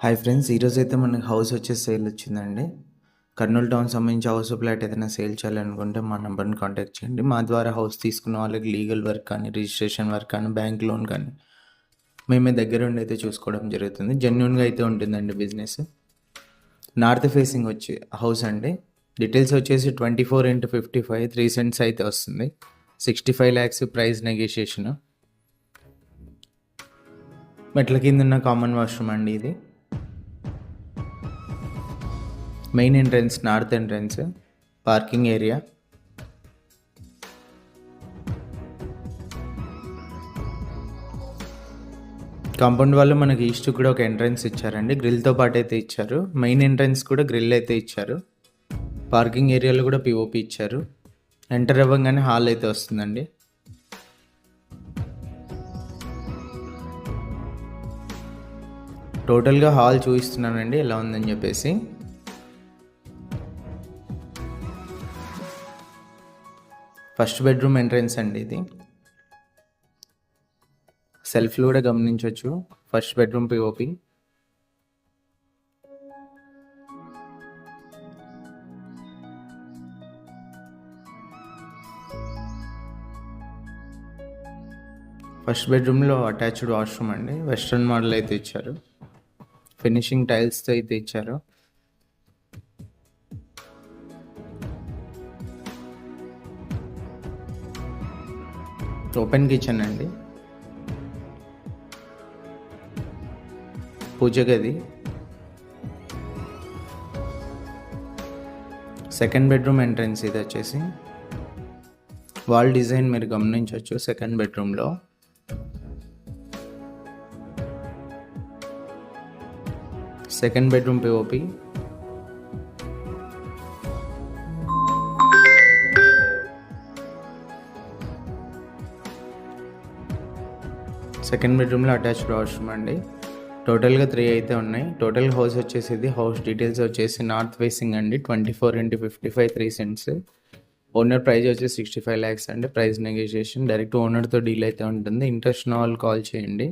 Hi friends, ఈరోజు అయితే మనకి హౌస్ వచ్చేసి సేల్ వచ్చిందండి. కర్నూలు టౌన్ సంబంధించి హౌస్ ఫ్లాట్ ఏదైనా సేల్ చేయాలనుకుంటే మా నెంబర్ని కాంటాక్ట్ చేయండి. మా ద్వారా హౌస్ తీసుకున్న వాళ్ళకి లీగల్ వర్క్ కానీ, రిజిస్ట్రేషన్ వర్క్ కానీ, బ్యాంక్ లోన్ కానీ మేమే దగ్గర ఉండి అయితే చూసుకోవడం జరుగుతుంది. జెన్యున్గా అయితే ఉంటుందండి బిజినెస్. నార్త్ ఫేసింగ్ వచ్చి హౌస్ అండి. డీటెయిల్స్ వచ్చేసి 24x55 3 సెంట్స్ అయితే వస్తుంది. 65 lakhs ప్రైస్ నెగోషియేషన్. మెట్ల కింద ఉన్న కామన్ వాష్రూమ్ అండి ఇది. Main entrance north entrance, parking area, compound వాళ్ళు మనకి ఈస్ట్ కూడా ఒక ఎంట్రన్స్ ఇచ్చారండి. గ్రిల్తో పాటు అయితే ఇచ్చారు. మెయిన్ ఎంట్రన్స్ కూడా గ్రిల్ అయితే ఇచ్చారు. పార్కింగ్ ఏరియాలో కూడా పిఓపి ఇచ్చారు. ఎంటర్ అవ్వగానే హాల్ అయితే వస్తుందండి. టోటల్గా హాల్ చూపిస్తున్నానండి ఎలా ఉందని చెప్పేసి. ఫస్ట్ బెడ్రూమ్ ఎంట్రన్స్ అండి ఇది. సెల్ఫ్లు కూడా గమనించవచ్చు. First bedroom P O P. ఫస్ట్ బెడ్రూమ్లో అటాచ్డ్ వాష్రూమ్ అండి. వెస్ట్రన్ మోడల్ అయితే ఇచ్చారు. ఫినిషింగ్ టైల్స్తో అయితే ఇచ్చారు. ఓపెన్ కిచెన్ అండి. పూజ గది. సెకండ్ బెడ్రూమ్ ఎంట్రన్స్ ఇది వచ్చేసి. వాల్ డిజైన్ మీరు గమనించవచ్చు సెకండ్ బెడ్రూమ్లో. Second bedroom P O P. సెకండ్ బెడ్రూమ్లో అటాచ్డ్ వాష్రూమ్ అండి. టోటల్గా 3 అయితే ఉన్నాయి. టోటల్ హౌస్ వచ్చేసి హౌస్ డీటెయిల్స్ వచ్చేసి నార్త్ ఫేసింగ్ అండి. 24x55 3 cents. ఓనర్ ప్రైస్ వచ్చేసి 65 lakhs అండి. Price negotiation. డైరెక్ట్ ఓనర్తో డీల్ అయితే ఉంటుంది. ఇంట్రెస్ట్ ఉన్న వాళ్ళు కాల్ చేయండి.